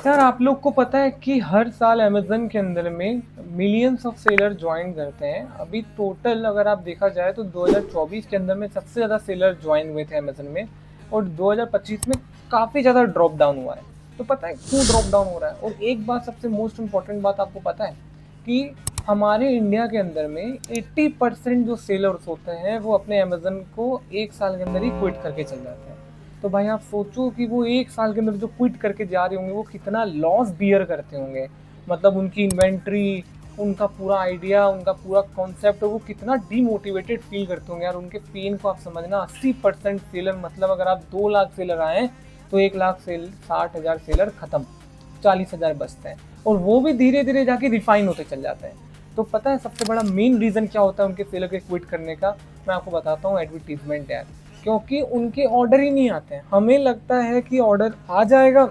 यार आप लोग को पता है कि हर साल अमेज़न के अंदर में मिलियंस ऑफ सेलर जॉइन करते हैं। अभी टोटल अगर आप देखा जाए तो 2024 के अंदर में सबसे ज़्यादा सेलर जॉइन हुए थे अमेज़न में, और 2025 में काफ़ी ज़्यादा ड्रॉप डाउन हुआ है। तो पता है क्यों ड्रॉप डाउन हो रहा है? और एक बात, सबसे मोस्ट इम्पॉर्टेंट बात आपको पता है कि हमारे इंडिया के अंदर में 80% जो सेलर्स होते हैं वो अपने अमेज़न को 1 साल के अंदर ही क्विट करके चले जाते हैं। तो भाई आप सोचो कि वो 1 साल के अंदर जो क्विट करके जा रहे होंगे वो कितना लॉस बियर करते होंगे। मतलब उनकी इन्वेंट्री, उनका पूरा आइडिया, उनका पूरा कॉन्सेप्ट, वो कितना डीमोटिवेटेड फील करते होंगे यार। उनके पेन को आप समझना। 80% सेलर, मतलब अगर आप 2 लाख सेलर आए तो 1 लाख सेल 60,000 सेलर खत्म, 40,000 बचते हैं, और वो भी धीरे धीरे जाके रिफाइन होते चल जाते हैं। तो पता है सबसे बड़ा मेन रीज़न क्या होता है उनके सेलर के क्विट करने का? मैं आपको बताता हूँ, एडवर्टीजमेंट यार। क्योंकि उनके ऑर्डर ही नहीं आते हैं। हमें लगता है कि ऑर्डर आ जाएगा,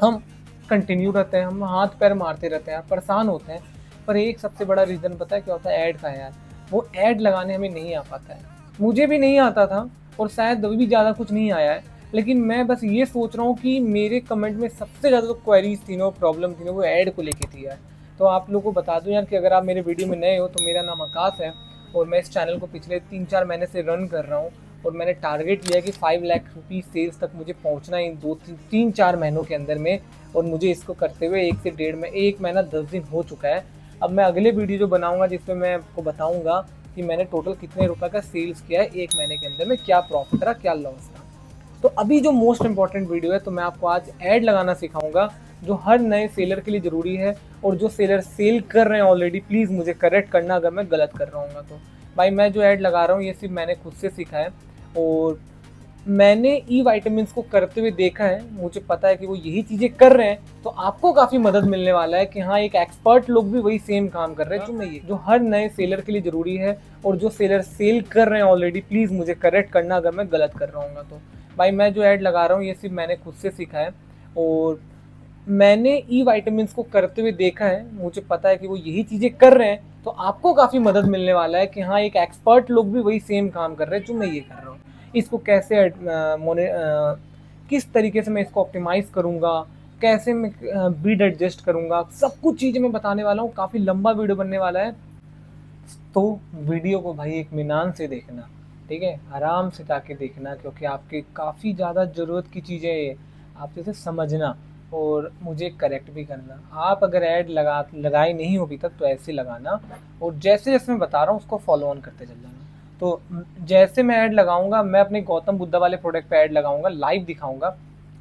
हम कंटिन्यू रहते हैं, हम हाथ पैर मारते रहते हैं, परेशान होते हैं। पर एक सबसे बड़ा रीज़न पता है क्या होता है? ऐड का है यार। वो ऐड लगाने हमें नहीं आ पाता है। मुझे भी नहीं आता था, और शायद अभी भी ज़्यादा कुछ नहीं आया है। लेकिन मैं बस ये सोच रहा हूँ कि मेरे कमेंट में सबसे ज़्यादा जो क्वेरीज थी ना, प्रॉब्लम थी ना, वो ऐड को लेके थी यार। तो आप लोगों को बता दूं यार कि अगर आप मेरे वीडियो में नए हो तो मेरा नाम आकाश है, और मैं इस चैनल को पिछले 3-4 महीने से रन कर रहा हूँ। और मैंने टारगेट लिया कि 5 लाख रुपीज़ सेल्स तक मुझे पहुँचना है इन 2-3-4 महीनों के अंदर में। और मुझे इसको करते हुए 1 महीना 10 दिन हो चुका है। अब मैं अगले वीडियो जो बनाऊंगा जिसमें मैं आपको बताऊंगा कि मैंने टोटल कितने रुपए का सेल्स किया है 1 महीने के अंदर में, क्या प्रॉफिट रहा, क्या लॉस रहा। तो अभी जो मोस्ट इंपॉर्टेंट वीडियो है, तो मैं आपको आज ऐड लगाना सिखाऊंगा, जो हर नए सेलर के लिए ज़रूरी है। और जो सेलर सेल कर रहे हैं ऑलरेडी, प्लीज़ मुझे करेक्ट करना अगर मैं गलत कर रहा हूँ तो। भाई मैं जो ऐड लगा रहा हूँ ये सिर्फ मैंने खुद से सीखा है, और मैंने ई वाइटामिन्स को करते हुए देखा है। मुझे पता है कि वो यही चीज़ें कर रहे हैं, तो आपको काफ़ी मदद मिलने वाला है कि हाँ, एक एक्सपर्ट लोग भी वही सेम काम कर रहे हैं जो मैं, ये जो हर नए सेलर के लिए ज़रूरी है। और जो सेलर सेल कर रहे हैं ऑलरेडी, प्लीज़ मुझे करेक्ट करना अगर मैं गलत कर रहा हूँ तो। भाई मैं जो ऐड लगा रहा हूँ ये सिर्फ मैंने खुद से सीखा है, और मैंने ई वाइटामिन्स को करते हुए देखा है। मुझे पता है कि वो यही चीज़ें कर रहे हैं, तो आपको काफ़ी मदद मिलने वाला है कि हाँ, एक एक्सपर्ट लोग भी वही सेम काम कर रहे हैं जो मैं ये कर रहा हूँ। इसको कैसे किस तरीके से मैं इसको ऑप्टिमाइज़ करूँगा, कैसे मैं बिड एडजस्ट करूँगा, सब कुछ चीज़ें मैं बताने वाला हूँ। काफ़ी लंबा वीडियो बनने वाला है। तो वीडियो को भाई एक मिनान से देखना, ठीक है? आराम से जाके देखना, क्योंकि आपके काफ़ी ज़्यादा ज़रूरत की चीज़ें ये। आप इसे समझना और मुझे करेक्ट भी करना। आप अगर ऐड लगाए नहीं हो अभी तक तो ऐसे लगाना, और जैसे जैसे मैं बता रहा हूँ उसको फॉलो ऑन करते चल जाना। तो जैसे मैं ऐड लगाऊंगा, मैं अपने गौतम बुद्धा वाले प्रोडक्ट पे ऐड लगाऊंगा, लाइव दिखाऊंगा,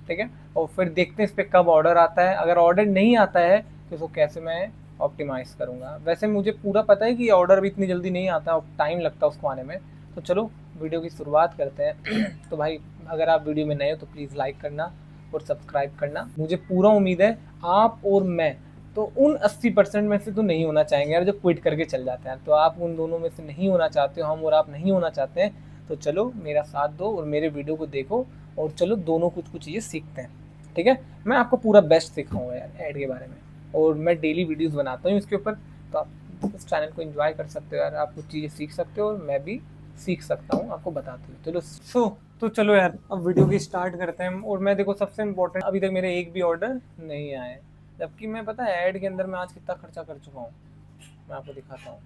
ठीक है? और फिर देखते हैं इस पर कब ऑर्डर आता है। अगर ऑर्डर नहीं आता है तो इसको कैसे मैं ऑप्टिमाइज़ करूँगा। वैसे मुझे पूरा पता है कि ऑर्डर भी इतनी जल्दी नहीं आता और टाइम लगता है उसको आने में। तो चलो वीडियो की शुरुआत करते हैं। तो भाई अगर आप वीडियो में नए हो तो प्लीज़ लाइक करना और सब्सक्राइब करना। मुझे पूरा उम्मीद है आप और मैं तो उन 80% में से तो नहीं होना चाहेंगे यार जो क्विट करके चल जाते हैं। तो आप उन दोनों में से नहीं होना चाहते हो, हम और आप नहीं होना चाहते हैं। तो चलो मेरा साथ दो और मेरे वीडियो को देखो, और चलो दोनों कुछ कुछ चीज़ें सीखते हैं, ठीक है? मैं आपको पूरा बेस्ट सिखाऊंगा यार ऐड के बारे में, और मैं डेली वीडियोस बनाता हूँ इसके ऊपर। तो आप इस चैनल को एंजॉय कर सकते हो यार, आप कुछ चीज़ें सीख सकते हो और मैं भी सीख सकता हूँ आपको बताते हुए। चलो तो चलो यार अब वीडियो की स्टार्ट करते हैं। और मैं देखो सबसे इम्पोर्टेंट, अभी तक मेरे एक भी ऑर्डर नहीं आए, जबकि मैं पता है ऐड के अंदर मैं आज कितना खर्चा कर चुका हूँ। मैं आपको दिखाता हूँ।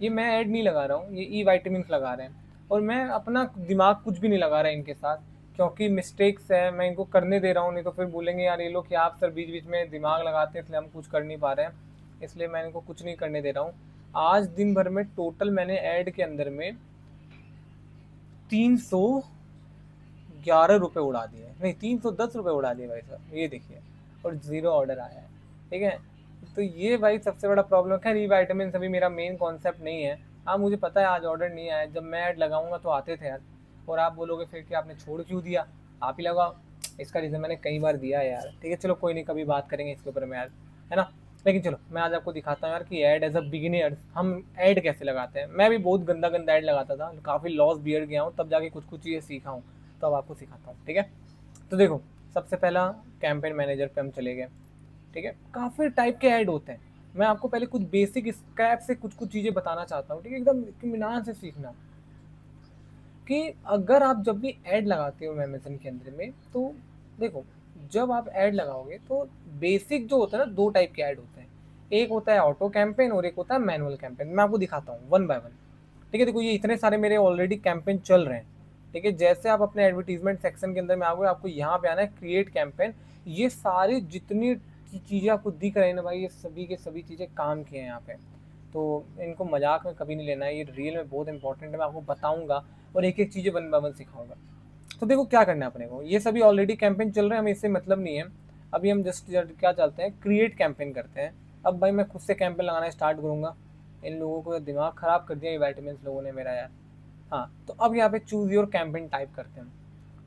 ये मैं ऐड नहीं लगा रहा हूँ, ये ई वाइटामिन लगा रहे हैं, और मैं अपना दिमाग कुछ भी नहीं लगा रहा इनके साथ, क्योंकि मिस्टेक्स है मैं इनको करने दे रहा हूँ। नहीं तो फिर बोलेंगे यार ये लोग कि आप सर बीच बीच में दिमाग लगाते हैं इसलिए हम कुछ कर नहीं पा रहे हैं। इसलिए मैं इनको कुछ नहीं करने दे रहा हूँ। आज दिन भर में टोटल मैंने ऐड के अंदर में 311 रुपये उड़ा दिए, नहीं 310 रुपये उड़ा दिए भाई साहब, ये देखिए। और ज़ीरो ऑर्डर आया है, ठीक है? तो ये भाई सबसे बड़ा प्रॉब्लम। खैर ई वाइटामिन अभी मेरा मेन कॉन्सेप्ट नहीं है। हाँ मुझे पता है आज ऑर्डर नहीं आया, जब मैं ऐड लगाऊंगा तो आते थे यार। और आप बोलोगे फिर कि आपने छोड़ क्यों दिया, आप ही लगाओ। इसका रीज़न मैंने कई बार दिया है यार, ठीक है? चलो कोई नहीं, कभी बात करेंगे इसके ऊपर में यार, है ना? लेकिन चलो मैं आज आपको दिखाता हूँ यार कि ऐड एज अ बिगिनर हम ऐड कैसे लगाते हैं। मैं भी बहुत गंदा गंदा ऐड लगाता था, काफ़ी लॉस बियर गया हूँ, तब जाके कुछ कुछ चीज़ें सीखा हूँ। तो अब आपको सिखाता हूँ, ठीक है? तो देखो, सबसे पहला कैंपेन मैनेजर पे हम चले गए, ठीक है? काफ़ी टाइप के ऐड होते हैं। मैं आपको पहले कुछ बेसिक स्क्रैप से कुछ कुछ चीज़ें बताना चाहता हूँ, ठीक है? एकदम इत्मीनान से सीखना कि अगर आप जब भी ऐड लगाते हो अमेज़न के अंदर में, तो देखो, जब आप ऐड लगाओगे तो बेसिक जो होता है ना, दो टाइप के ऐड होते हैं, एक होता है ऑटो कैंपेन और एक होता है मैनुअल कैंपेन। मैं आपको दिखाता हूँ वन बाय वन। ठीक है, देखो ये इतने सारे मेरे ऑलरेडी कैंपेन चल रहे हैं। ठीक है, जैसे आप अपने एडवर्टीजमेंट सेक्शन के अंदर में आओगे, आपको यहाँ पे आना है क्रिएट कैंपेन। ये सारी जितनी चीज़ें आपको दिख रही है ना भाई, ये सभी के सभी चीज़ें काम की हैं यहाँ पे। तो इनको मजाक में कभी नहीं लेना है, ये रियल में बहुत इंपॉर्टेंट है। मैं आपको बताऊंगा और एक एक चीज़ें वन बाय वन सिखाऊंगा। तो देखो क्या करना है अपने को, ये सभी ऑलरेडी कैंपेन चल रहे हैं, हमें इससे मतलब नहीं है। अभी हम जस्ट क्या चलते हैं, क्रिएट कैंपेन करते हैं। अब भाई मैं खुद से कैंपेन लगाना स्टार्ट करूँगा। इन लोगों को दिमाग ख़राब कर दिया ये वाइटमिन्स लोगों ने मेरा यार। हाँ, तो अब यहाँ पे चूज़ योर कैंपेन टाइप करते हैं।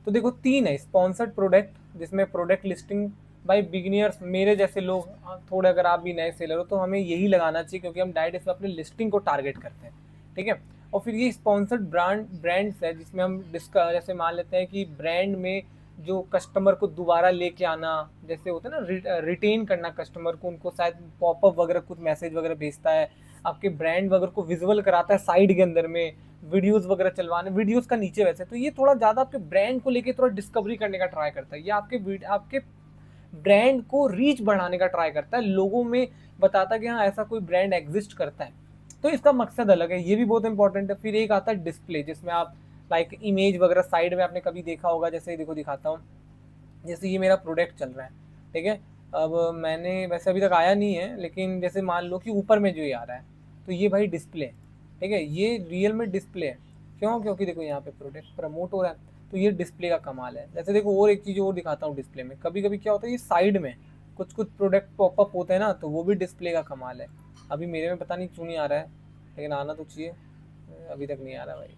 तो देखो तीन है, स्पॉन्सर्ड प्रोडक्ट जिसमें प्रोडक्ट लिस्टिंग बाय बिगिनियर्स, मेरे जैसे लोग, थोड़े अगर आप भी नए सेलर हो तो हमें यही लगाना चाहिए, क्योंकि हम डायरेक्ट इसमें अपनी लिस्टिंग को टारगेट करते हैं। ठीक है, और फिर ये स्पॉन्सर्ड ब्रांड्स है जिसमें हम जैसे मान लेते हैं कि ब्रांड में जो कस्टमर को दोबारा लेके आना, जैसे होता है ना रिटेन करना कस्टमर को, उनको शायद पॉपअप वगैरह कुछ मैसेज वगैरह भेजता है, आपके ब्रांड वगैरह को विजुअल कराता है साइड के अंदर में, वीडियोस वगैरह चलवाने, वीडियोस का नीचे वैसे। तो ये थोड़ा ज़्यादा आपके ब्रांड को लेके थोड़ा डिस्कवरी करने का ट्राई करता है, या आपके ब्रांड को रीच बढ़ाने का ट्राई करता है, लोगों में बताता है कि हाँ ऐसा कोई ब्रांड एग्जिस्ट करता है। तो इसका मकसद अलग है, ये भी बहुत इंपॉर्टेंट है। फिर एक आता है डिस्प्ले, जिसमें आप लाइक इमेज वगैरह साइड में आपने कभी देखा होगा, जैसे देखो दिखाता हूँ। जैसे ये मेरा प्रोडक्ट चल रहा है, ठीक है। अब मैंने वैसे अभी तक आया नहीं है, लेकिन जैसे मान लो कि ऊपर में जो ये आ रहा है, तो ये भाई डिस्प्ले है। ठीक है, ये रियल में डिस्प्ले है। क्यों? क्योंकि देखो यहाँ पे प्रोडक्ट प्रमोट हो रहा है, तो ये डिस्प्ले का कमाल है। जैसे देखो और एक चीज़ और दिखाता हूँ डिस्प्ले में, कभी कभी क्या होता है, ये साइड में कुछ कुछ प्रोडक्ट पॉपअप होते हैं ना, तो वो भी डिस्प्ले का कमाल है। अभी मेरे में पता नहीं क्यों नहीं आ रहा है, लेकिन आना तो चाहिए। अभी तक नहीं आ रहा भाई,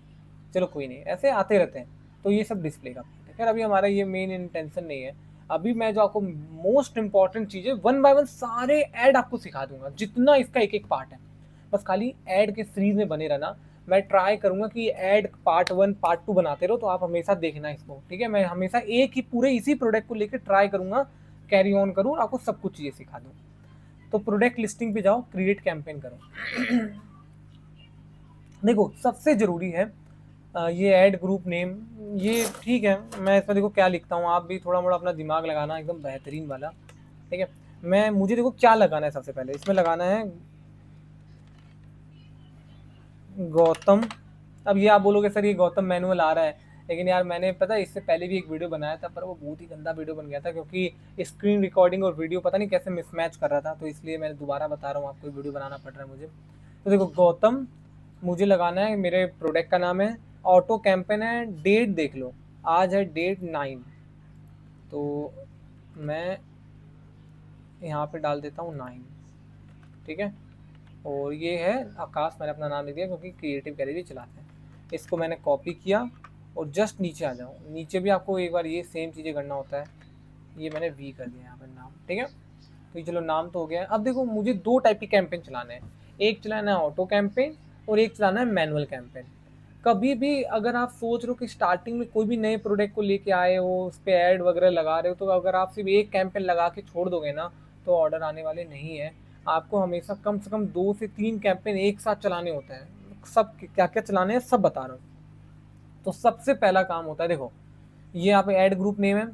चलो कोई नहीं, ऐसे आते रहते हैं। तो ये सब डिस्प्ले का है। खैर अभी हमारा ये मेन इंटेंशन नहीं है। अभी मैं जो आपको मोस्ट इंपॉर्टेंट चीज़ है, वन बाय वन सारे ऐड आपको सिखा दूंगा, जितना इसका एक एक पार्ट है। बस खाली ऐड के सीरीज में बने रहना। मैं ट्राई करूंगा कि ऐड पार्ट 1 पार्ट 2 बनाते रहो, तो आप हमेशा देखना इसको। ठीक है, मैं हमेशा एक ही पूरे इसी प्रोडक्ट को लेकर ट्राई करूंगा, कैरी ऑन करूँ और आपको सब कुछ चीज़ें सिखा दूँ। तो प्रोडक्ट लिस्टिंग पे जाओ, क्रिएट कैंपेन करो। देखो सबसे ज़रूरी है ये ऐड ग्रुप नेम। ये ठीक है, मैं इसमें देखो क्या लिखता हूँ, आप भी थोड़ा मोड़ा अपना दिमाग लगाना एकदम बेहतरीन वाला। ठीक है, मुझे देखो क्या लगाना है, सबसे पहले इसमें लगाना है गौतम। अब ये आप बोलोगे सर ये गौतम मैनुअल आ रहा है, लेकिन यार मैंने पता है इससे पहले भी एक वीडियो बनाया था, पर वो बहुत ही गंदा वीडियो बन गया था, क्योंकि स्क्रीन रिकॉर्डिंग और वीडियो पता नहीं कैसे मिसमैच कर रहा था। तो इसलिए मैं दोबारा बता रहा हूँ आपको, वीडियो बनाना पड़ रहा है मुझे। तो देखो गौतम मुझे लगाना है, मेरे प्रोडक्ट का नाम है, ऑटो कैंपेन है, डेट देख लो, आज है डेट 9। तो मैं यहाँ पे डाल देता हूँ 9। ठीक है, और ये है आकाश, मैंने अपना नाम लिख दिया क्योंकि क्रिएटिव गैलरी चलाते हैं। इसको मैंने कॉपी किया और जस्ट नीचे आ जाऊँ, नीचे भी आपको एक बार ये सेम चीज़ें करना होता है। ये मैंने वी कर दिया यहाँ पर नाम। ठीक है, तो ये चलो नाम तो हो गया है। अब देखो मुझे दो टाइप की कैंपेन चलाने हैं, एक चलाना है ऑटो कैंपेन और एक चलाना है मैनुअल कैंपेन। कभी भी अगर आप सोच रहे हो कि स्टार्टिंग में कोई भी नए प्रोडक्ट को लेके आए हो, उस पर ऐड वगैरह लगा रहे हो, तो अगर आप सिर्फ एक कैंपेन लगा के छोड़ दोगे ना, तो ऑर्डर आने वाले नहीं है। आपको हमेशा कम से कम 2 से 3 कैंपेन एक साथ चलाने होते हैं। सब क्या क्या चलाने हैं सब बता रहा हूँ। तो सबसे पहला काम होता है, देखो ये यहाँ पे ऐड ग्रुप नेम है,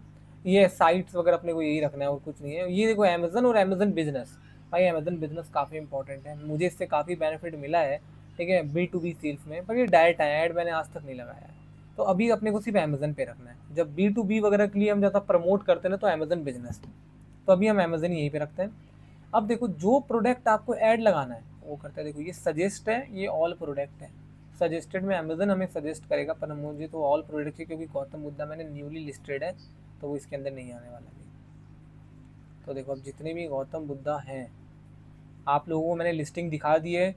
ये साइट्स वगैरह अपने को यही रखना है और कुछ नहीं है। ये देखो अमेजन और अमेजन बिजनेस, भाई अमेजन बिजनेस काफ़ी इंपॉर्टेंट है, मुझे इससे काफ़ी बेनिफिट मिला है। ठीक है, B2B सेल्स में, पर ये डायरेक्ट है, ऐड मैंने आज तक नहीं लगाया है। तो अभी अपने को सिर्फ अमेजन पे रखना है। जब B2B वगैरह के लिए हम ज़्यादा प्रमोट करते हैं ना, तो अमेजन बिजनेस, तो अभी हम अमेजन यहीं पे रखते हैं। अब देखो जो प्रोडक्ट आपको ऐड लगाना है वो करता है, देखो ये सजेस्ट है, ये ऑल प्रोडक्ट है। सजेस्टेड में अमेजन हमें सजेस्ट करेगा, पर मुझे तो ऑल प्रोडक्ट है, क्योंकि गौतम बुद्धा मैंने न्यूली लिस्टेड है, तो वो इसके अंदर नहीं आने वाला है। तो देखो अब जितने भी गौतम बुद्धा हैं, आप लोगों को मैंने लिस्टिंग दिखा दी है।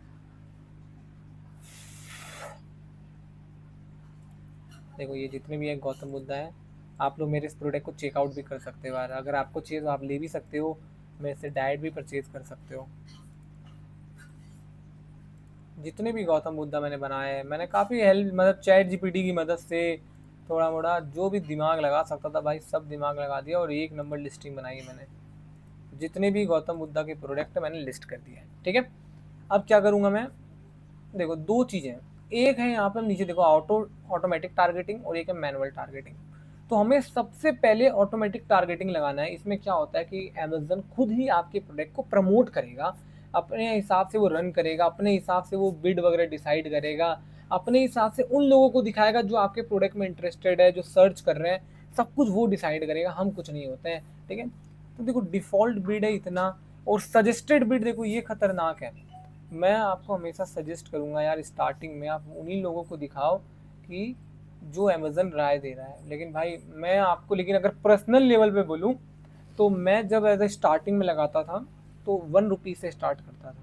देखो ये जितने भी हैं गौतम बुद्धा हैं, आप लोग मेरे इस प्रोडक्ट को चेकआउट भी कर सकते हो यार, अगर आपको चाहिए तो आप ले भी सकते हो, मेरे से डायरेक्ट भी परचेज कर सकते हो। जितने भी गौतम बुद्धा मैंने बनाए हैं, मैंने काफ़ी हेल्प, मतलब ChatGPT की मदद से थोड़ा मोड़ा जो भी दिमाग लगा सकता था भाई, सब दिमाग लगा दिया और एक नंबर लिस्टिंग बनाई है मैंने। जितने भी गौतम बुद्धा के प्रोडक्ट मैंने लिस्ट कर दिया है। ठीक है, अब क्या करूँगा मैं, देखो दो चीज़ें हैं, एक है यहाँ पर नीचे देखो ऑटोमेटिक टारगेटिंग और एक है मैनुअल टारगेटिंग। तो हमें सबसे पहले ऑटोमेटिक टारगेटिंग लगाना है। इसमें क्या होता है कि अमेज़न खुद ही आपके प्रोडक्ट को प्रमोट करेगा, अपने हिसाब से वो रन करेगा, अपने हिसाब से वो बिड वगैरह डिसाइड करेगा, अपने हिसाब से उन लोगों को दिखाएगा जो आपके प्रोडक्ट में इंटरेस्टेड है, जो सर्च कर रहे हैं, सब कुछ वो डिसाइड करेगा, हम कुछ नहीं होते हैं, ठीक है। तो देखो डिफ़ॉल्ट बिड है इतना, और सजेस्टेड बिड देखो ये खतरनाक है। मैं आपको हमेशा सजेस्ट करूँगा यार, स्टार्टिंग में आप उन्हीं लोगों को दिखाओ कि जो अमेज़न राय दे रहा है। लेकिन भाई मैं आपको, लेकिन अगर पर्सनल लेवल पे बोलूँ तो मैं जब एज ए स्टार्टिंग में लगाता था तो 1 रुपीज़ से स्टार्ट करता था,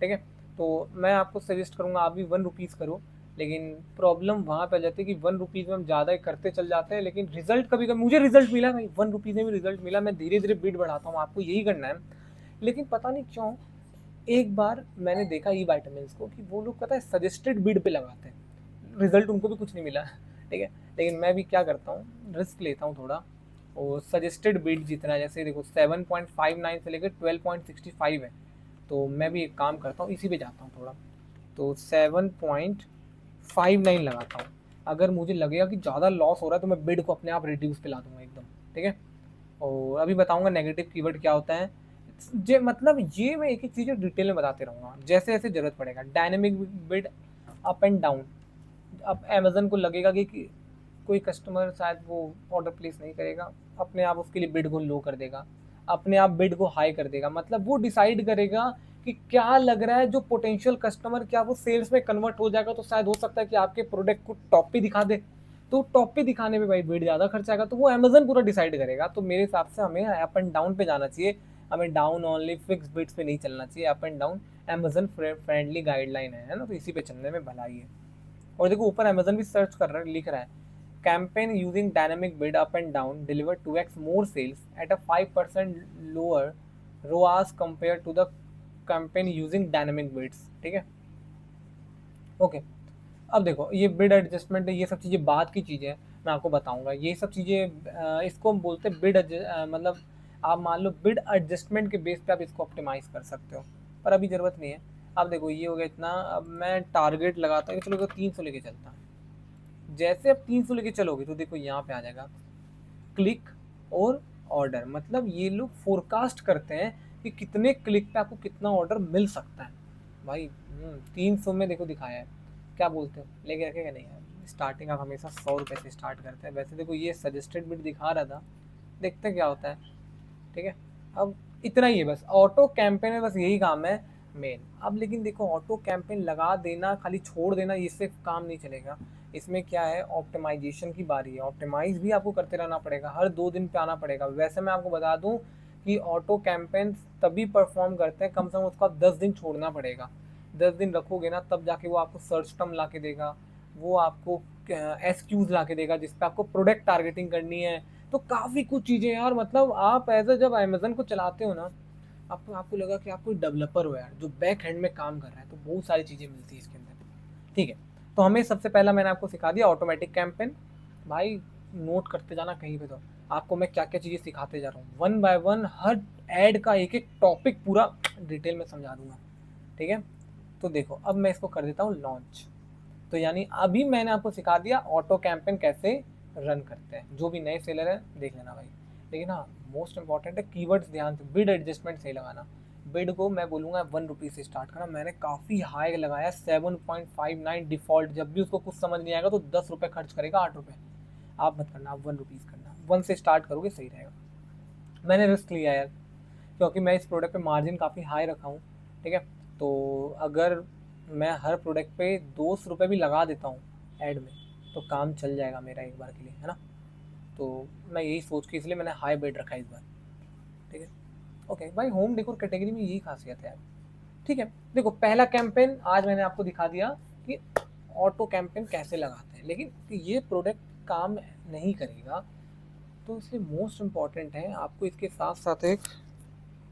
ठीक है। तो मैं आपको सजेस्ट करूँगा आप भी 1 रुपीज़ करो। लेकिन प्रॉब्लम वहाँ पे आ जाती है कि 1 रुपीज़ में हम ज़्यादा करते चल जाते हैं, लेकिन रिजल्ट कभी कभी, मुझे रिजल्ट मिला भाई, 1 रुपीज़ में भी रिजल्ट मिला, मैं धीरे धीरे बिड बढ़ाता हूँ, आपको यही करना है। लेकिन पता नहीं क्यों एक बार मैंने देखा ई वाइटामिल्स को कि वो लोग पता है सजेस्टेड बिड पे लगाते हैं, रिजल्ट उनको भी कुछ नहीं मिला, ठीक है। लेकिन मैं भी क्या करता हूँ, रिस्क लेता हूँ थोड़ा, और सजेस्टेड बिड जितना है, जैसे देखो 7.59 से लेकर 12.65 है, तो मैं भी एक काम करता हूँ, इसी पे जाता हूँ थोड़ा, तो 7.59 लगाता हूँ। अगर मुझे लगेगा कि ज़्यादा लॉस हो रहा है तो मैं बिड को अपने आप रिड्यूस पे ला दूंगा एकदम, ठीक है। और अभी बताऊंगा नेगेटिव कीवर्ड क्या होता है। जे मतलब ये मैं एक एक चीज़ डिटेल में बताते रहूँगा जैसे जैसे ज़रूरत पड़ेगा। Dynamic bid, up and down. अब अमेज़न को लगेगा कि कोई कस्टमर शायद वो ऑर्डर प्लेस नहीं करेगा, अपने आप उसके लिए बिड को लो कर देगा, अपने आप बिड को हाई कर देगा। मतलब वो डिसाइड करेगा कि क्या लग रहा है जो पोटेंशियल कस्टमर, क्या वो सेल्स में कन्वर्ट हो जाएगा, तो शायद हो सकता है कि आपके प्रोडक्ट को टॉप पे दिखा दे। तो टॉप पे दिखाने में भाई बिड ज़्यादा खर्च आएगा, तो वो अमेज़न पूरा डिसाइड करेगा। तो मेरे हिसाब से हमें अप एंड डाउन पे जाना चाहिए, हमें डाउन ओनली फिक्स बिड्स पे नहीं चलना चाहिए, up and down Amazon friendly guideline है ना, तो इसी पे चलने में भलाई है। और देखो ऊपर अमेज़न भी सर्च कर रहा है, लिख रहा है campaign using dynamic bid up and down deliver 2x more sales at a 5% lower ROAS compared to the campaign using dynamic bids, ठीक है। ओके, अब देखो ये बिड एडजस्टमेंट, ये सब चीज़ें बाद की चीज़ें हैं, मैं आपको बताऊंगा ये सब चीज़ें। इसको हम बोलते हैं बिड, मतलब आप मान लो बिड एडजस्टमेंट के बेस पे आप इसको ऑप्टिमाइज़ कर सकते हो, पर अभी ज़रूरत नहीं है। अब देखो ये हो गया इतना, अब मैं टारगेट लगाता हूँ, चलो 300 लेके चलता हूँ। जैसे अब 300 लेके चलोगे तो देखो यहाँ पे आ जाएगा क्लिक और ऑर्डर। मतलब ये लोग फोरकास्ट करते हैं कि कितने क्लिक पे आपको कितना ऑर्डर मिल सकता है। भाई 300 में देखो दिखाया है, क्या बोलते हो, लेके रखेगा नहीं यार। स्टार्टिंग आप हमेशा 100 रुपये से स्टार्ट करते हैं। वैसे देखो ये सजेस्टेड बिट दिखा रहा था, देखते हैं क्या होता है, ठीक है। अब इतना ही है बस, ऑटो कैंपेन में बस यही काम है मेन। अब लेकिन देखो ऑटो कैंपेन लगा देना, खाली छोड़ देना, इससे काम नहीं चलेगा। इसमें क्या है, ऑप्टिमाइजेशन की बारी है, ऑप्टिमाइज भी आपको करते रहना पड़ेगा, हर 2 दिन पे आना पड़ेगा। वैसे मैं आपको बता दूं कि ऑटो कैंपेन तभी परफॉर्म करते हैं, कम से कम उसको आप 10 दिन छोड़ना पड़ेगा। 10 दिन रखोगे ना, तब जाके वो आपको सर्च टर्म ला के देगा, वो आपको एसक्यूज ला के देगा जिसपे आपको प्रोडक्ट टारगेटिंग करनी है। तो काफ़ी कुछ चीज़ें यार, मतलब आप एज जब अमेजन को चलाते हो ना, आपको आपको लगा कि आप कोई डेवलपर हो यार जो बैक हैंड में काम कर रहा है, तो बहुत सारी चीज़ें मिलती है इसके अंदर, ठीक है। तो हमें सबसे पहला मैंने आपको सिखा दिया ऑटोमेटिक कैंपेन। भाई नोट करते जाना कहीं पे, तो आपको मैं क्या क्या चीज़ें सिखाते जा रहा हूँ, one by one her add का एक एक टॉपिक पूरा डिटेल में समझा दूंगा, ठीक है। तो देखो अब मैं इसको कर देता हूँ लॉन्च। तो यानी अभी मैंने आपको सिखा दिया ऑटो कैंपेन कैसे रन करते हैं। जो भी नए सेलर है देख लेना भाई। लेकिन हाँ, मोस्ट इंपॉर्टेंट है कीवर्ड्स ध्यान से, बिड एडजस्टमेंट सही लगाना। बिड को मैं बोलूँगा 1 रुपीज़ से स्टार्ट करना। मैंने काफ़ी हाई लगाया 7.59 डिफ़ॉल्ट। जब भी उसको कुछ समझ नहीं आएगा तो 10 रुपये खर्च करेगा, 8 रुपये। आप मत करना, आप 1 रुपीज़ करना, 1 से स्टार्ट करोगे सही रहेगा। मैंने रिस्क लिया यार, क्योंकि मैं इस प्रोडक्ट पे मार्जिन काफ़ी हाई रखा हूँ, ठीक है। तो अगर मैं हर प्रोडक्ट पे 200 रुपये भी लगा देता हूँ ऐड में, तो काम चल जाएगा मेरा एक बार के लिए, है ना। तो मैं यही सोच के इसलिए मैंने हाई बेट रखा है इस बार, ठीक है। ओके भाई, होम डेकोर कैटेगरी में यही खासियत है यार, ठीक है। देखो पहला कैंपेन आज मैंने आपको दिखा दिया कि ऑटो कैंपेन कैसे लगाते हैं, लेकिन ये प्रोडक्ट काम नहीं करेगा, तो इसलिए मोस्ट इम्पॉर्टेंट है आपको इसके साथ साथ एक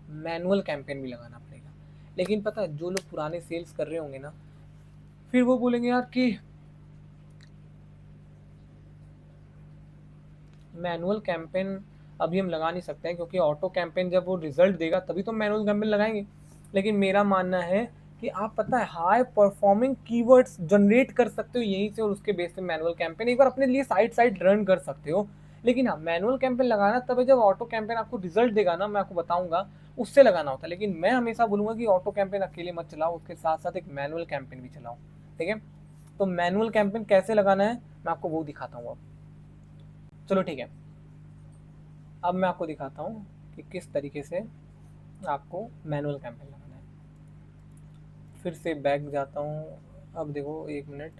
मैनुअल कैंपेन भी लगाना पड़ेगा। लेकिन पता है जो लोग पुराने सेल्स कर रहे होंगे ना, फिर वो बोलेंगे यार कि मैनुअल कैंपेन अभी हम लगा नहीं सकते हैं, क्योंकि ऑटो कैंपेन जब वो रिजल्ट देगा तभी तो मैनुअल कैंपेन लगाएंगे। लेकिन मेरा मानना है कि आप पता है हाई परफॉर्मिंग कीवर्ड्स जनरेट कर सकते हो यहीं से, और उसके बेस पे मैनुअल कैंपेन एक बार अपने लिए साइड साइड रन कर सकते हो। लेकिन हाँ, मैनुअल कैंपेन लगाना तब है जब ऑटो कैंपेन आपको रिजल्ट देगा ना, मैं आपको बताऊंगा, उससे लगाना होता है। लेकिन मैं हमेशा बोलूंगा कि ऑटो कैंपेन अकेले मत चलाओ, उसके साथ साथ एक मैनुअल कैंपेन भी चलाओ, ठीक है। तो मैनुअल कैंपेन कैसे लगाना है मैं आपको वो दिखाता हूँ अब। चलो ठीक है, अब मैं आपको दिखाता हूँ कि किस तरीके से आपको मैनुअल कैंपेन लगाना है। फिर से बैक जाता हूँ, अब देखो 1 मिनट,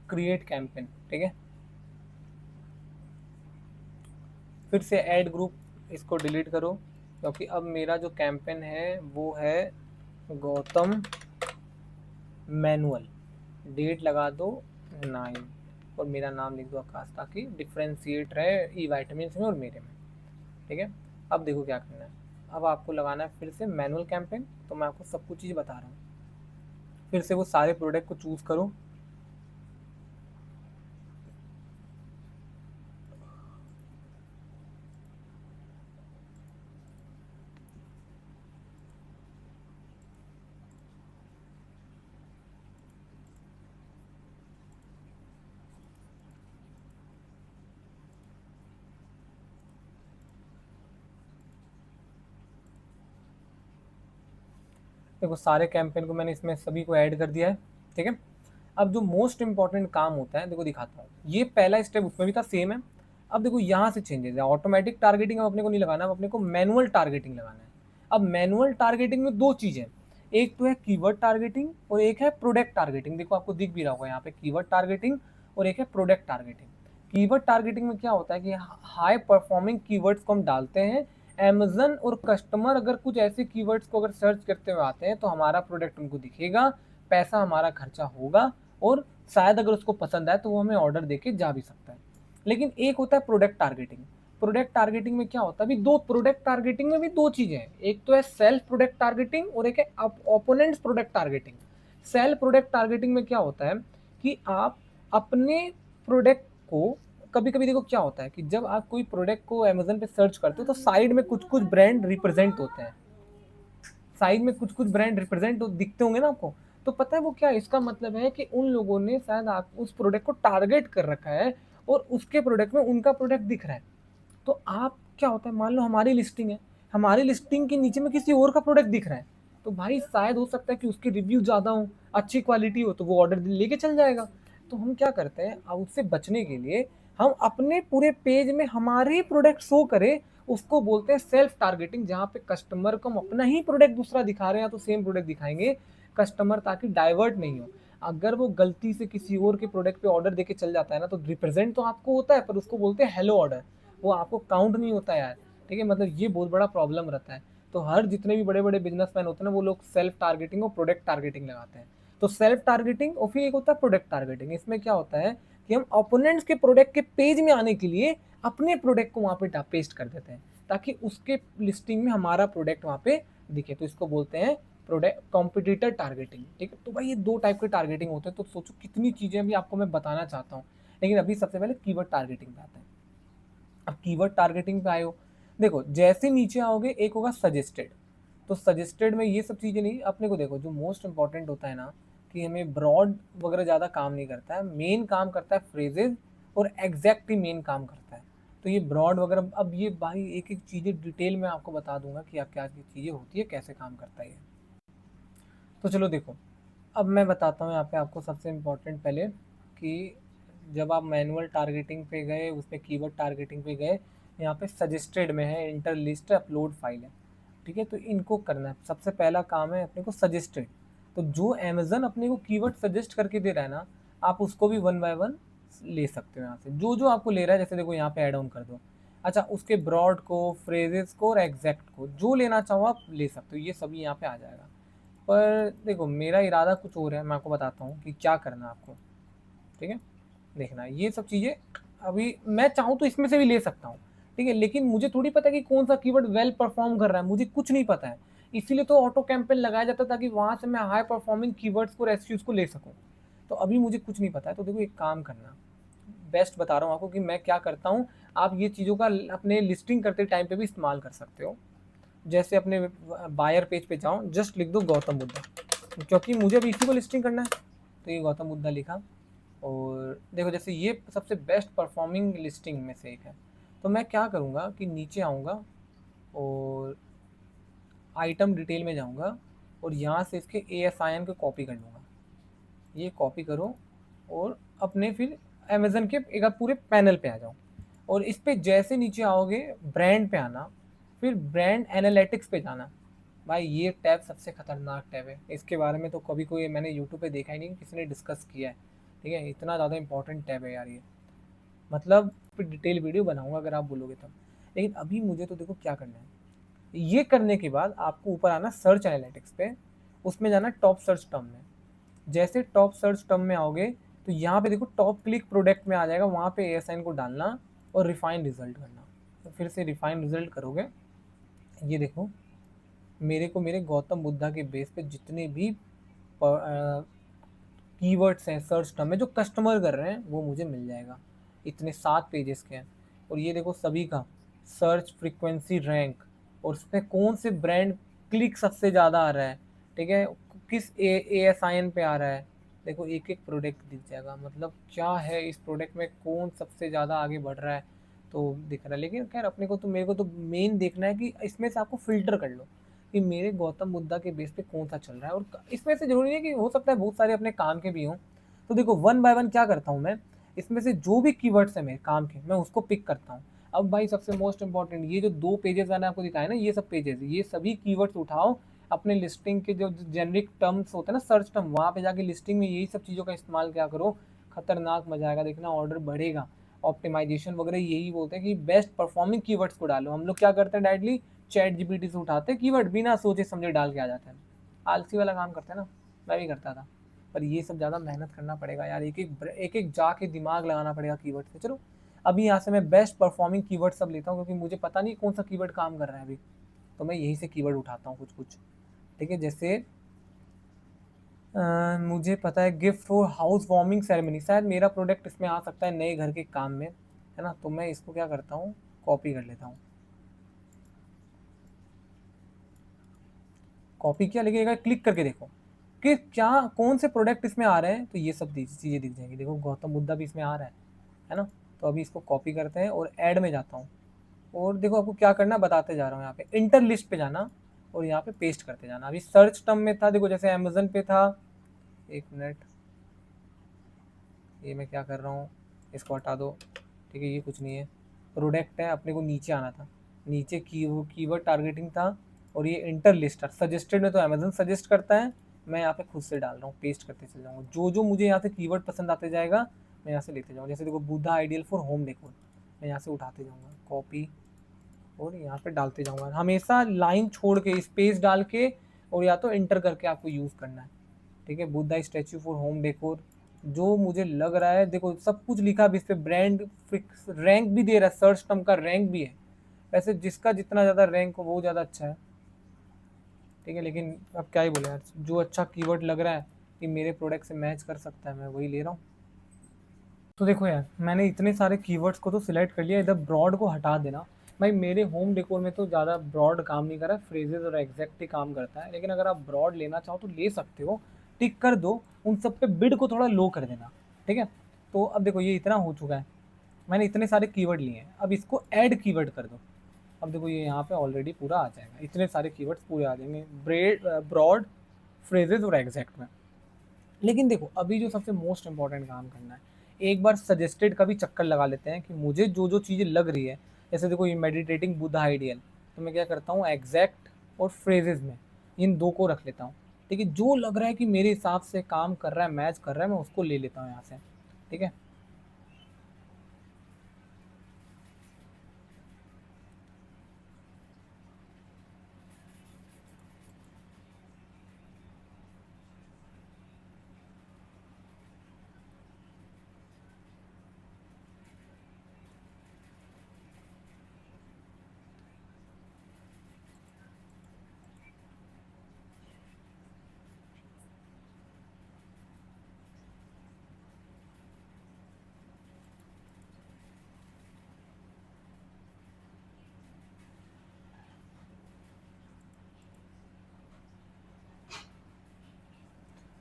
क्रिएट कैंपेन, ठीक है। फिर से ऐड ग्रुप, इसको डिलीट करो, क्योंकि अब मेरा जो कैंपेन है वो है गौतम मैनुअल। डेट लगा दो 9 और मेरा नाम लिख दो आकाश, ताकि डिफ्रेंशिएट रहे ई वाइटामिन में और मेरे में, ठीक है। अब देखो क्या करना है, अब आपको लगाना है फिर से मैनुअल कैंपेन। तो मैं आपको सब कुछ चीज़ बता रहा हूँ। फिर से वो सारे प्रोडक्ट को चूज़ करो, देखो सारे कैंपेन को मैंने इसमें सभी को ऐड कर दिया है, ठीक है। अब जो मोस्ट इंपॉर्टेंट काम होता है, देखो दिखाता हूँ, ये पहला स्टेप उसमें भी था, सेम है। अब देखो यहाँ से चेंजेस है, ऑटोमेटिक टारगेटिंग अब अपने को नहीं लगाना, अब अपने को मैनुअल टारगेटिंग लगाना है। अब मैनुअल टारगेटिंग में दो चीज़ें, एक तो है कीवर्ड टारगेटिंग और एक है प्रोडक्ट टारगेटिंग। देखो आपको दिख भी रहा होगा यहाँ पे कीवर्ड टारगेटिंग और एक है प्रोडक्ट टारगेटिंग। कीवर्ड टारगेटिंग में क्या होता है कि हाई परफॉर्मिंग कीवर्ड्स को हम डालते हैं। अमेजन और कस्टमर अगर कुछ ऐसे कीवर्ड्स को अगर सर्च करते हुए आते हैं तो हमारा प्रोडक्ट उनको दिखेगा, पैसा हमारा खर्चा होगा और शायद अगर उसको पसंद आए तो वो हमें ऑर्डर देके जा भी सकता है। लेकिन एक होता है प्रोडक्ट टारगेटिंग। प्रोडक्ट टारगेटिंग में क्या होता है, अभी दो प्रोडक्ट टारगेटिंग में भी दो चीजें हैं, एक तो है सेल्फ प्रोडक्ट टारगेटिंग और एक है opponents product targeting. Self product targeting में क्या होता है कि आप अपने प्रोडक्ट को, कभी कभी देखो क्या होता है कि जब आप कोई प्रोडक्ट को अमेजन पे सर्च करते हो तो साइड में कुछ कुछ ब्रांड रिप्रेजेंट होते हैं, साइड में कुछ कुछ ब्रांड रिप्रेजेंट दिखते होंगे ना आपको। तो पता है वो क्या है, इसका मतलब है कि उन लोगों ने शायद आप उस प्रोडक्ट को टारगेट कर रखा है और उसके प्रोडक्ट में उनका प्रोडक्ट दिख रहा है। तो आप क्या होता है, मान लो हमारी लिस्टिंग है, हमारी लिस्टिंग के नीचे में किसी और का प्रोडक्ट दिख रहा है, तो भाई शायद हो सकता है कि उसके रिव्यू ज़्यादा हो, अच्छी क्वालिटी हो, तो वो ऑर्डर लेके चल जाएगा। तो हम क्या करते हैं, अब उससे बचने के लिए हम अपने पूरे पेज में हमारे ही प्रोडक्ट शो करें, उसको बोलते हैं सेल्फ टारगेटिंग, जहाँ पे कस्टमर को हम अपना ही प्रोडक्ट दूसरा दिखा रहे हैं तो सेम प्रोडक्ट दिखाएंगे कस्टमर, ताकि डाइवर्ट नहीं हो। अगर वो गलती से किसी और के प्रोडक्ट पे ऑर्डर देके चल जाता है ना, तो रिप्रेजेंट तो आपको होता है पर उसको बोलते हैं हेलो ऑर्डर, वो आपको काउंट नहीं होता यार, ठीक है। मतलब ये बहुत बड़ा प्रॉब्लम रहता है। तो हर जितने भी बड़े बड़े बिजनेसमैन होते हैं ना, वो लोग सेल्फ टारगेटिंग और प्रोडक्ट टारगेटिंग लगाते हैं। तो सेल्फ टारगेटिंग और फिर एक होता है प्रोडक्ट टारगेटिंग। इसमें क्या होता है कि हम ओपोनेंट्स के प्रोडक्ट के पेज में आने के लिए अपने प्रोडक्ट को वहाँ पे पेस्ट कर देते हैं, ताकि उसके लिस्टिंग में हमारा प्रोडक्ट वहाँ पे दिखे। तो इसको बोलते हैं प्रोडक्ट कॉम्पिटिटर टारगेटिंग, ठीक है। तो भाई ये दो टाइप के टारगेटिंग होते हैं। तो सोचो कितनी चीज़ें अभी आपको मैं बताना चाहता हूँ, लेकिन अभी सबसे पहले कीवर्ड टारगेटिंग पे आते हैं। अब कीवर्ड टारगेटिंग पे आए हो, देखो जैसे नीचे आओगे एक होगा सजेस्टेड। तो सजेस्टेड में ये सब चीज़ें नहीं, अपने को देखो जो मोस्ट इंपॉर्टेंट होता है ना, कि हमें ब्रॉड वगैरह ज़्यादा काम नहीं करता है, मेन काम करता है फ्रेजेज और एग्जैक्ट ही मेन काम करता है। तो ये ब्रॉड वगैरह, अब ये भाई एक एक चीज़ें डिटेल में आपको बता दूंगा कि आप क्या चीज़ें होती है, कैसे काम करता है ये। तो चलो देखो, अब मैं बताता हूँ यहाँ पे आपको सबसे इम्पोर्टेंट पहले, कि जब आप मैनुअल टारगेटिंग पे गए, उसमें कीवर्ड टारगेटिंग पे गए, यहाँ पे सजेस्टेड में है इंटर लिस्ट अपलोड फाइल है, ठीक है। तो इनको करना है, सबसे पहला काम है अपने को सजेस्टेड। तो जो अमेजन अपने को कीवर्ड सजेस्ट करके दे रहा है ना, आप उसको भी वन बाय वन ले सकते हो यहाँ से, जो जो आपको ले रहा है। जैसे देखो यहाँ पे ऐड ऑन कर दो, अच्छा उसके ब्रॉड को, फ्रेजेस को और एग्जैक्ट को जो लेना चाहो आप ले सकते हो, ये सभी यहाँ पे आ जाएगा। पर देखो मेरा इरादा कुछ और है, मैं आपको बताता हूँ कि क्या करना है आपको, ठीक है। देखना ये सब चीज़ें अभी मैं चाहूँ तो इसमें से भी ले सकता हूँ, ठीक है, लेकिन मुझे थोड़ी पता है कि कौन सा कीवर्ड वेल परफॉर्म कर रहा है, मुझे कुछ नहीं पता है। इसीलिए तो ऑटो कैंपेन लगाया जाता है, ताकि वहाँ से मैं हाई परफॉर्मिंग कीवर्ड्स को, रेस्क्यूज को ले सकूँ। तो अभी मुझे कुछ नहीं पता है, तो देखो एक काम करना, बेस्ट बता रहा हूँ आपको कि मैं क्या करता हूँ, आप ये चीज़ों का अपने लिस्टिंग करते टाइम पे भी इस्तेमाल कर सकते हो। जैसे अपने बायर पेज पे जाओ, जस्ट लिख दो गौतम बुद्धा, क्योंकि मुझे अब इसी को लिस्टिंग करना है। तो ये गौतम बुद्धा लिखा, और देखो जैसे ये सबसे बेस्ट परफॉर्मिंग लिस्टिंग में से एक है। तो मैं क्या करूँगा कि नीचे आऊँगा और आइटम डिटेल में जाऊँगा और यहाँ से इसके ASIN को कॉपी कर लूँगा। ये कॉपी करो और अपने फिर अमेज़न के एक आप पूरे पैनल पे आ जाओ, और इस पे जैसे नीचे आओगे ब्रांड पे आना, फिर ब्रांड एनालिटिक्स पे जाना। भाई ये टैब सबसे खतरनाक टैब है, इसके बारे में तो कभी कोई मैंने यूट्यूब पे देखा ही नहीं किसी ने डिस्कस किया है। ठीक है, इतना ज़्यादा इंपॉर्टेंट टैब है यार ये, मतलब फिर डिटेल वीडियो बनाऊंगा अगर आप बोलोगे तब। लेकिन अभी मुझे तो देखो क्या करना है। ये करने के बाद आपको ऊपर आना सर्च एनालिटिक्स पे, उसमें जाना टॉप सर्च टर्म में। जैसे टॉप सर्च टर्म में आओगे तो यहाँ पे देखो टॉप क्लिक प्रोडक्ट में आ जाएगा, वहाँ पे ASIN को डालना और रिफाइन रिजल्ट करना। तो फिर से रिफाइन रिजल्ट करोगे, ये देखो मेरे को मेरे गौतम बुद्धा के बेस पे जितने भी कीवर्ड्स हैं सर्च टर्म में जो कस्टमर कर रहे हैं वो मुझे मिल जाएगा। इतने 7 पेजेस के हैं, और ये देखो सभी का सर्च फ्रीक्वेंसी रैंक, और उसमें कौन से ब्रांड क्लिक सबसे ज़्यादा आ रहा है, ठीक है, किस ASIN पे आ रहा है। देखो एक एक प्रोडक्ट दिख जाएगा, मतलब क्या है इस प्रोडक्ट में कौन सबसे ज़्यादा आगे बढ़ रहा है, तो दिख रहा है। लेकिन खैर अपने को तो मेरे को तो मेन देखना है कि इसमें से आपको फ़िल्टर कर लो कि मेरे गौतम बुद्धा के बेस पे कौन सा चल रहा है। और इसमें से ज़रूरी नहीं है कि हो सकता है बहुत सारे अपने काम के भी हों। तो देखो वन बाय वन क्या करता हूँ मैं, इसमें से जो भी कीवर्ड्स हैं मेरे काम के मैं उसको पिक करता हूँ। अब भाई सबसे मोस्ट इंपॉर्टेंट ये जो 2 पेजेस मैंने आपको दिखाया ना, ये सब पेजेस, ये सभी कीवर्ड्स उठाओ अपने लिस्टिंग के जो जेनरिक टर्म्स होते हैं ना सर्च टर्म, वहाँ पे जाके लिस्टिंग में यही सब चीज़ों का इस्तेमाल क्या करो, खतरनाक मजा आएगा, देखना ऑर्डर बढ़ेगा। ऑप्टिमाइजेशन वगैरह यही बोलते हैं कि बेस्ट परफॉर्मिंग कीवर्ड्स को डालो। हम लोग क्या करते हैं डायरेक्टली ChatGPT से उठाते हैं कीवर्ड, बिना सोचे समझे डाल के आ जाते हैं, आलसी वाला काम करते हैं ना, मैं भी करता था। पर ये सब ज़्यादा मेहनत करना पड़ेगा यार, एक एक जाके दिमाग लगाना पड़ेगा कीवर्ड से। चलो अभी यहाँ से मैं बेस्ट परफॉर्मिंग कीवर्ड सब लेता हूँ, क्योंकि मुझे पता नहीं कौन सा कीवर्ड काम कर रहा है अभी, तो मैं यहीं से कीवर्ड उठाता हूँ कुछ कुछ। ठीक है, जैसे मुझे पता है gift for house warming ceremony, शायद मेरा प्रोडक्ट इसमें आ सकता है नए घर के काम में, है ना। तो मैं इसको क्या करता हूँ, कॉपी कर लेता हूँ। कॉपी किया, लेकिन अगर क्लिक करके देखो कि क्या कौन से प्रोडक्ट इसमें आ रहे हैं, तो ये सब चीज़ें दिख जाएंगी। देखो गौतम बुद्धा भी इसमें आ रहा है ना। तो अभी इसको कॉपी करते हैं और ऐड में जाता हूँ, और देखो आपको क्या करना बताते जा रहा हूँ। यहाँ पे इंटर लिस्ट पे जाना और यहाँ पे पेस्ट करते जाना। अभी सर्च टर्म में था, देखो जैसे अमेजन पे था, एक मिनट, ये मैं क्या कर रहा हूँ, इसको हटा दो। ठीक है, ये कुछ नहीं है, प्रोडक्ट है, अपने को नीचे आना था, नीचे कीवर्ड टारगेटिंग था, और ये इंटर लिस्ट सजेस्टेड में तो अमेजन सजेस्ट करता है, मैं यहाँ पे खुद से डाल रहा हूँ, पेस्ट करते चल जाऊँगा। जो जो मुझे यहाँ से कीवर्ड पसंद आते जाएगा मैं यहाँ से लेते जाऊँगा। जैसे देखो Buddha ideal for home decor, मैं यहाँ से उठाते जाऊँगा, कॉपी, और यहाँ पे डालते जाऊँगा। हमेशा लाइन छोड़ के स्पेस डाल के और या तो इंटर करके आपको यूज़ करना है। ठीक है, Buddha statue for home decor, जो मुझे लग रहा है, देखो सब कुछ लिखा भी इस पे, ब्रांड फिक्स रैंक भी दे रहा है, सर्च टर्म का रैंक भी है। वैसे जिसका जितना ज़्यादा रैंक हो वो ज़्यादा अच्छा है। ठीक है, लेकिन अब क्या ही बोले यार, जो अच्छा कीवर्ड लग रहा है कि मेरे प्रोडक्ट से मैच कर सकता है मैं वही ले रहा हूँ। तो देखो यार मैंने इतने सारे कीवर्ड्स को तो सिलेक्ट कर लिया, इधर ब्रॉड को हटा देना। भाई मेरे होम डेकोर में तो ज़्यादा ब्रॉड काम नहीं कर रहा है, फ्रेजेस और एग्जैक्ट ही काम करता है, लेकिन अगर आप ब्रॉड लेना चाहो तो ले सकते हो। टिक कर दो, उन सब पे बिड को थोड़ा लो कर देना। ठीक है, तो अब देखो ये इतना हो चुका है, मैंने इतने सारे कीवर्ड लिए हैं, अब इसको ऐड कीवर्ड कर दो। अब देखो ये यहाँ पे ऑलरेडी पूरा आ जाएगा, इतने सारे कीवर्ड्स पूरे आ जाएंगे ब्रॉड, फ्रेजेस और एग्जैक्ट में। लेकिन देखो अभी जो सबसे मोस्ट इंपॉर्टेंट काम करना है, एक बार सजेस्टेड का भी चक्कर लगा लेते हैं कि मुझे जो जो चीज़ें लग रही है। जैसे देखो ये मेडिटेटिंग बुद्धा आइडियल, तो मैं क्या करता हूँ एग्जैक्ट और फ्रेजेस में इन दो को रख लेता हूँ। ठीक है, जो लग रहा है कि मेरे हिसाब से काम कर रहा है, मैच कर रहा है, मैं उसको ले लेता हूँ यहाँ से। ठीक है,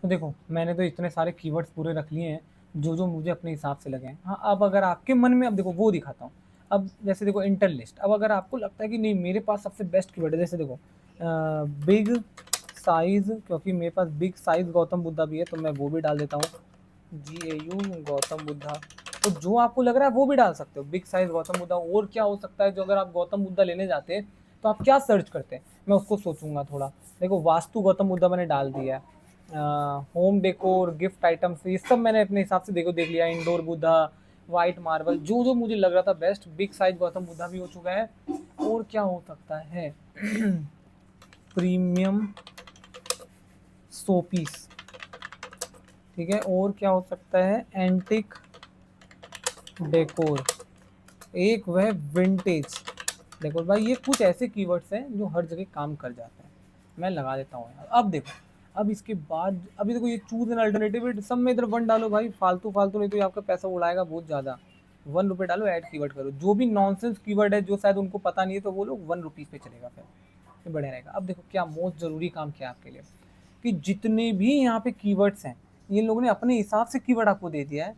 तो देखो मैंने तो इतने सारे कीवर्ड्स पूरे रख लिए हैं जो जो मुझे अपने हिसाब से लगे हैं। हाँ, अब अगर आपके मन में, अब देखो वो दिखाता हूँ। अब जैसे देखो इंटर लिस्ट, अब अगर आपको लगता है कि नहीं मेरे पास सबसे बेस्ट कीवर्ड है, जैसे देखो बिग साइज, क्योंकि मेरे पास बिग साइज गौतम बुद्धा भी है तो मैं वो भी डाल देता हूँ, GAU गौतम बुद्धा। तो जो आपको लग रहा है वो भी डाल सकते हो, बिग साइज गौतम बुद्धा। और क्या हो सकता है जो अगर आप गौतम बुद्धा लेने जाते हैं तो आप क्या सर्च करते हैं, मैं उसको सोचूंगा थोड़ा। देखो वास्तु गौतम बुद्धा मैंने डाल दिया है, होम डेकोर, गिफ्ट आइटम्स, ये सब मैंने अपने हिसाब से देखो देख लिया, इंडोर बुद्धा, वाइट मार्बल, जो जो मुझे लग रहा था best. Big size Gautam Buddha भी हो चुका है। और क्या हो सकता है प्रीमियम सोपीस, ठीक है। और क्या हो सकता है, एंटिक डेकोर, एक वह विंटेज डेकोर। भाई ये कुछ ऐसे कीवर्ड्स हैं जो हर जगह काम कर जाते हैं, मैं लगा देता हूँ यार। अब देखो, अब इसके बाद अभी देखो ये चूज एन अल्टरनेटिव, सब में इधर वन डालो भाई, फालतू फालतू, नहीं तो ये आपका पैसा उड़ाएगा बहुत ज़्यादा। 1 रुपये डालो, ऐड कीवर्ड करो, जो भी नॉनसेंस कीवर्ड है जो शायद उनको पता नहीं है तो वो लोग 1 रुपीज़ पे चलेगा, फिर बढ़िया रहेगा। अब देखो क्या मोस्ट ज़रूरी काम किया आपके लिए, कि जितने भी यहाँ पे कीवर्ड्स हैं ये लोगों ने अपने हिसाब से कीवर्ड आपको दे दिया है।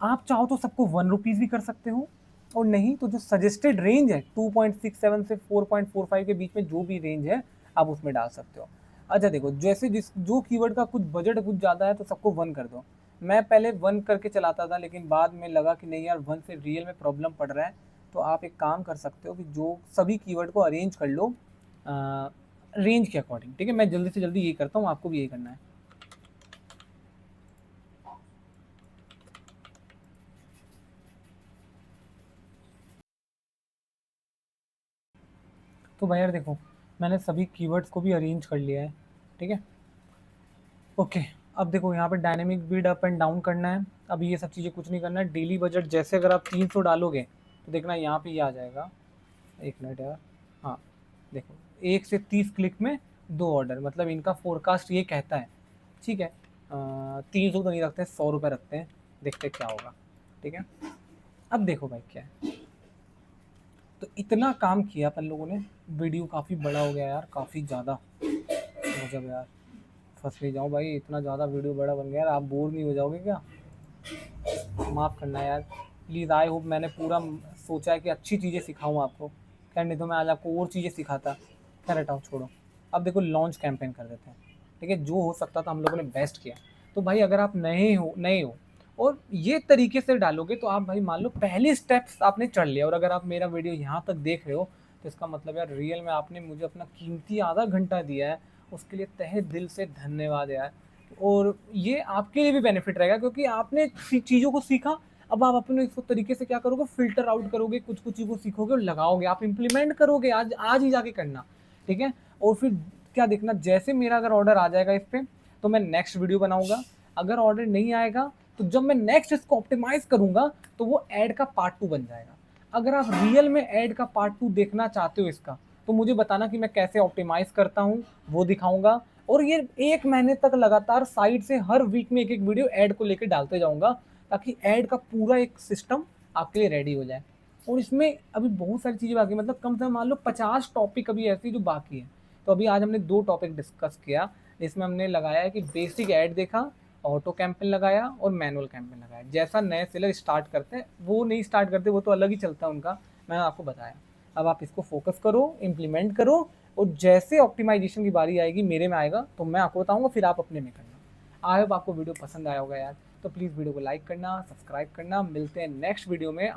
आप चाहो तो सबको 1 रुपीज़ भी कर सकते हो, और नहीं तो जो सजेस्टेड रेंज है 2.67 से 4.45 के बीच में जो भी रेंज है आप उसमें डाल सकते हो। अच्छा देखो, जैसे जिस जो कीवर्ड का कुछ बजट कुछ ज़्यादा है तो सबको 1 कर दो। मैं पहले 1 करके चलाता था, लेकिन बाद में लगा कि नहीं यार 1 से रियल में प्रॉब्लम पड़ रहा है। तो आप एक काम कर सकते हो कि जो सभी कीवर्ड को अरेंज कर लो रेंज के अकॉर्डिंग, ठीक है। मैं जल्दी से जल्दी यही करता हूँ, आपको भी यही करना है। तो भाई यार देखो, मैंने सभी कीवर्ड्स को भी अरेंज कर लिया है, ठीक है। ओके, अब देखो यहाँ पे dynamic bid up and down करना है। अब ये सब चीज़ें कुछ नहीं करना है। डेली बजट जैसे अगर आप 300 डालोगे तो देखना यहाँ पे ये आ जाएगा। एक मिनट यार, हाँ देखो, 1 से 30 क्लिक में 2 ऑर्डर, मतलब इनका फोरकास्ट ये कहता है, ठीक है। 300 तो नहीं रखते, 100 रुपये रखते हैं, देखते क्या होगा, ठीक है। अब देखो भाई क्या है, तो इतना काम किया अपन लोगों ने, वीडियो काफ़ी बड़ा हो गया यार, काफ़ी ज़्यादा गजब यार। फंस नहीं जाऊँ भाई, इतना ज़्यादा वीडियो बड़ा बन गया यार, आप बोर नहीं हो जाओगे क्या? माफ़ करना यार प्लीज़। आई होप मैंने पूरा सोचा है कि अच्छी चीज़ें सिखाऊँ आपको, खैर नहीं तो मैं आज आपको और चीज़ें सिखाता। खैर हटाओ छोड़ो। अब देखो लॉन्च कैंपेन कर देते हैं, ठीक है। जो हो सकता था हम लोगों ने बेस्ट किया। तो भाई अगर आप नए हो और ये तरीके से डालोगे तो आप भाई मान लो पहले स्टेप्स आपने चढ़ लिया। और अगर आप मेरा वीडियो यहाँ तक देख रहे हो तो इसका मतलब यार रियल में आपने मुझे अपना कीमती आधा घंटा दिया है, उसके लिए तहे दिल से धन्यवाद यार। और ये आपके लिए भी बेनिफिट रहेगा क्योंकि आपने चीज़ों को सीखा। अब आप अपने इसको तरीके से क्या करोगे, फिल्टर आउट करोगे, कुछ कुछ चीज़ों को सीखोगे और लगाओगे, आप इम्प्लीमेंट करोगे आज आज ही जाके करना, ठीक है। और फिर क्या देखना, जैसे मेरा अगर ऑर्डर आ जाएगा इस पर तो मैं नेक्स्ट वीडियो बनाऊंगा। अगर ऑर्डर नहीं आएगा तो जब मैं नेक्स्ट इसको ऑप्टिमाइज करूंगा तो वो ऐड का पार्ट 2 बन जाएगा। अगर आप रियल में ऐड का पार्ट 2 देखना चाहते हो इसका, तो मुझे बताना कि मैं कैसे ऑप्टिमाइज करता हूँ, वो दिखाऊंगा। और ये 1 महीने तक लगातार साइड से हर वीक में एक एक वीडियो ऐड को लेकर डालते जाऊंगा, ताकि ऐड का पूरा एक सिस्टम आपके लिए रेडी हो जाए। और इसमें अभी बहुत सारी चीज़ें बाकी, मतलब कम से कम मान लो 50 टॉपिक अभी ऐसी जो बाकी है। तो अभी आज हमने 2 टॉपिक डिस्कस किया, इसमें हमने लगाया है कि बेसिक ऐड देखा, ऑटो कैंपेन लगाया और मैनुअल कैंपेन लगाया। जैसा नए सेलर स्टार्ट करते हैं वो नहीं स्टार्ट करते, वो तो अलग ही चलता है उनका, मैंने आपको बताया। अब आप इसको फोकस करो, इम्प्लीमेंट करो, और जैसे ऑप्टिमाइजेशन की बारी आएगी मेरे में आएगा तो मैं आपको बताऊंगा, फिर आप अपने में करना। आई होप आपको वीडियो पसंद आया होगा यार, तो प्लीज़ वीडियो को लाइक करना, सब्सक्राइब करना। मिलते हैं नेक्स्ट वीडियो में।